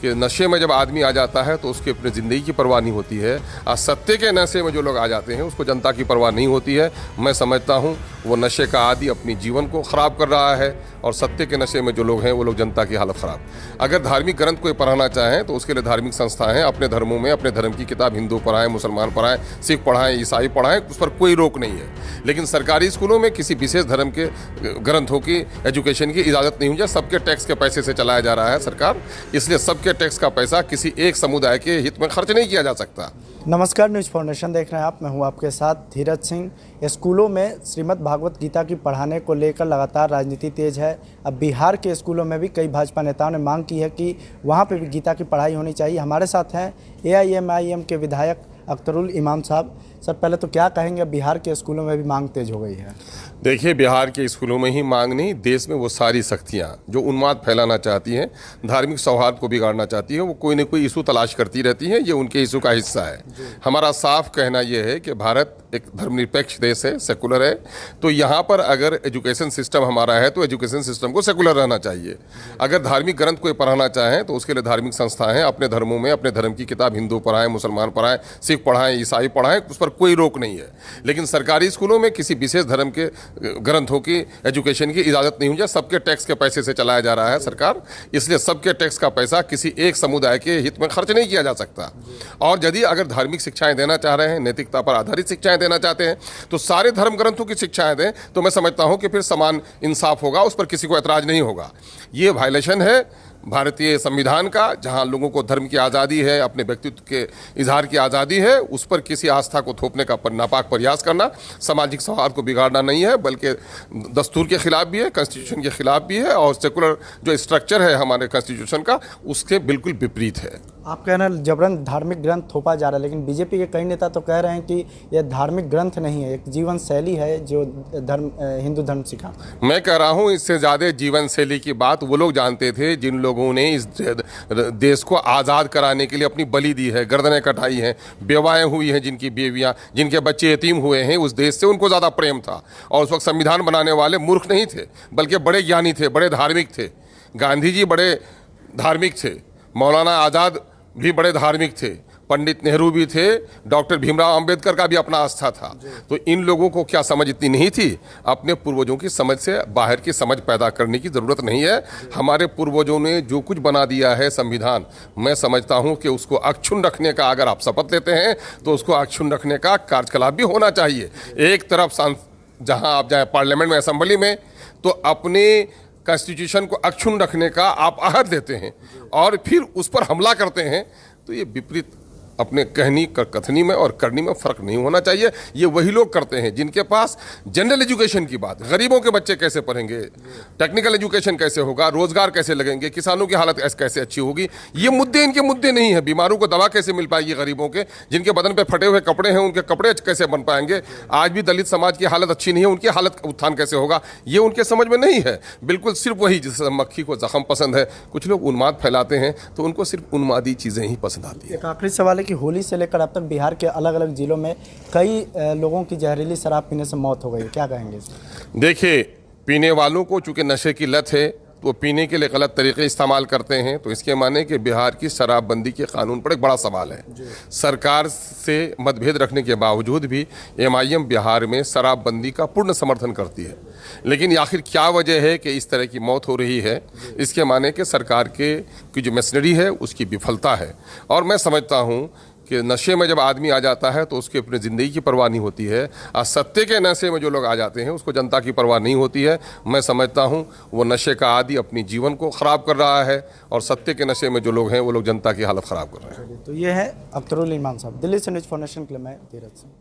कि नशे में जब आदमी आ जाता है तो उसकी अपनी ज़िंदगी की परवाह नहीं होती है। और सत्य के नशे में जो लोग आ जाते हैं उसको जनता की परवाह नहीं होती है। मैं समझता हूँ वो नशे का आदी अपनी जीवन को ख़राब कर रहा है और सत्य के नशे में जो लोग हैं वो लोग जनता की हालत ख़राब। अगर धार्मिक ग्रंथ कोई पढ़ाना चाहें तो उसके लिए धार्मिक संस्थाएं हैं, अपने धर्मों में अपने धर्म की किताब हिंदू पढ़ाएं, मुसलमान पढ़ाएं, सिख पढ़ाएं, ईसाई पढ़ाएं, उस पर कोई रोक नहीं है। लेकिन सरकारी स्कूलों में किसी विशेष धर्म के ग्रंथों की एजुकेशन की इजाज़त नहीं हुई है। सबके टैक्स के पैसे से चलाया जा रहा है सरकार, इसलिए सबके टैक्स का पैसा किसी एक समुदाय के हित में खर्च नहीं किया जा सकता। नमस्कार, न्यूज़ फाउंडेशन देख रहे हैं आप। मैं हूं आपके साथ धीरज सिंह। स्कूलों में श्रीमद् भागवत गीता की पढ़ाने को लेकर लगातार राजनीति तेज है। अब बिहार के स्कूलों में भी कई भाजपा नेताओं ने मांग की है कि वहां पे भी गीता की पढ़ाई होनी चाहिए। हमारे साथ हैं AIMIM के विधायक अख्तरुल इमाम साहब। सर, पहले तो क्या कहेंगे, बिहार के स्कूलों में भी मांग तेज हो गई है? देखिए, बिहार के स्कूलों में ही मांग नहीं, देश में वो सारी शक्तियाँ जो उन्माद फैलाना चाहती हैं, धार्मिक सौहार्द को बिगाड़ना चाहती हैं, वो कोई न कोई इशू तलाश करती रहती हैं। ये उनके इशू का हिस्सा है। हमारा साफ कहना ये है कि भारत एक धर्मनिरपेक्ष देश है, सेकुलर है। तो यहाँ पर अगर एजुकेशन सिस्टम हमारा है तो एजुकेशन सिस्टम को सेकुलर रहना चाहिए। अगर धार्मिक ग्रंथ कोई पढ़ाना चाहें तो उसके लिए धार्मिक संस्थाएं हैं, अपने धर्मों में अपने धर्म की किताब हिंदू पढ़ाएं, मुसलमान पढ़ाएं, सिख पढ़ाएं, ईसाई पढ़ाएं, उस पर कोई रोक नहीं है। लेकिन सरकारी स्कूलों में किसी विशेष धर्म के ग्रंथों की एजुकेशन की इजाज़त नहीं हुई है। सबके टैक्स के पैसे से चलाया जा रहा है सरकार, इसलिए सबके टैक्स का पैसा किसी एक समुदाय के हित में खर्च नहीं किया जा सकता। और यदि अगर धार्मिक शिक्षाएं देना चाह रहे हैं, नैतिकता पर आधारित शिक्षाएं देना चाहते हैं, तो सारे धर्म ग्रंथों की शिक्षाएं दें, तो मैं समझता हूं कि फिर समान इंसाफ होगा, उस पर किसी को ऐतराज नहीं होगा। ये वायलेशन है भारतीय संविधान का, जहां लोगों को धर्म की आज़ादी है, अपने व्यक्तित्व के इजहार की आज़ादी है, उस पर किसी आस्था को थोपने का नापाक प्रयास करना सामाजिक सौहार्द को बिगाड़ना नहीं है, बल्कि दस्तूर के खिलाफ भी है, कॉन्स्टिट्यूशन के खिलाफ भी है, और सेकुलर जो स्ट्रक्चर है हमारे कॉन्स्टिट्यूशन का उसके बिल्कुल विपरीत है। आप कह रहे हैं जबरन धार्मिक ग्रंथ थोपा जा रहा है, लेकिन बीजेपी के कई नेता तो कह रहे हैं कि यह धार्मिक ग्रंथ नहीं है, एक जीवन शैली है जो हिंदू धर्म सिखा। मैं कह रहा हूँ इससे ज़्यादा जीवन शैली की बात वो लोग जानते थे जिन लोगों ने इस देश को आज़ाद कराने के लिए अपनी बलि दी है, गर्दनें कटाई हैं, बेवाएँ हुई हैं, जिनकी बेवियाँ, जिनके बच्चे यतीम हुए हैं। उस देश से उनको ज़्यादा प्रेम था। और उस वक्त संविधान बनाने वाले मूर्ख नहीं थे, बल्कि बड़े ज्ञानी थे, बड़े धार्मिक थे। गांधी जी बड़े धार्मिक थे, मौलाना आज़ाद भी बड़े धार्मिक थे, पंडित नेहरू भी थे, डॉक्टर भीमराव अंबेडकर का भी अपना आस्था था। तो इन लोगों को क्या समझ इतनी नहीं थी? अपने पूर्वजों की समझ से बाहर की समझ पैदा करने की ज़रूरत नहीं है। हमारे पूर्वजों ने जो कुछ बना दिया है संविधान, मैं समझता हूं कि उसको अक्षुण्ण रखने का, अगर आप शपथ लेते हैं तो उसको अक्षुण्ण रखने का कार्यकलाप भी होना चाहिए। एक तरफ जहां आप जाए पार्लियामेंट में, असेंबली में, तो अपने कॉन्स्टिट्यूशन को अक्षुण्ण रखने का आप आहत देते हैं और फिर उस पर हमला करते हैं, तो ये विपरीत अपने कहनी कथनी में और करनी में फ़र्क नहीं होना चाहिए। ये वही लोग करते हैं जिनके पास जनरल एजुकेशन की बात, गरीबों के बच्चे कैसे पढ़ेंगे, टेक्निकल एजुकेशन कैसे होगा, रोजगार कैसे लगेंगे, किसानों की हालत कैसे अच्छी होगी, ये मुद्दे इनके मुद्दे नहीं है। बीमारों को दवा कैसे मिल पाएगी गरीबों के, जिनके बदन पे फटे हुए कपड़े हैं उनके कपड़े कैसे बन पाएंगे, आज भी दलित समाज की हालत अच्छी नहीं है, उनकी हालत का उत्थान कैसे होगा, ये उनके समझ में नहीं है। बिल्कुल सिर्फ वही, जिस मक्खी को जख्म पसंद है, कुछ लोग उन्माद फैलाते हैं तो उनको सिर्फ उन्मादी चीज़ें ही पसंद आती है। एक आखिरी सवाल है कि होली से लेकर अब तक बिहार के अलग अलग जिलों में कई लोगों की जहरीली शराब पीने से मौत हो गई, क्या कहेंगे इसमें? देखिए, पीने वालों को चूंकि नशे की लत है तो वो पीने के लिए गलत तरीके इस्तेमाल करते हैं, तो इसके माने कि बिहार की शराबबंदी के कानून पर एक बड़ा सवाल है। सरकार से मतभेद रखने के बावजूद भी MIM बिहार में शराबबंदी का पूर्ण समर्थन करती है। लेकिन आखिर क्या वजह है कि इस तरह की मौत हो रही है? इसके माने कि सरकार की जो मशीनरी है उसकी विफलता है। और मैं समझता हूँ कि नशे में जब आदमी आ जाता है तो उसकी अपनी ज़िंदगी की परवाह नहीं होती है। और सत्य के नशे में जो लोग आ जाते हैं उसको जनता की परवाह नहीं होती है। मैं समझता हूँ वो नशे का आदी अपनी जीवन को ख़राब कर रहा है और सत्य के नशे में जो लोग हैं वो लोग जनता की हालत ख़राब कर रहे हैं। तो ये है अख्तरुल इमाम साहब। दिल्ली से न्यूज़ फाउंडेशन के लिए मैं धीरज सिंह।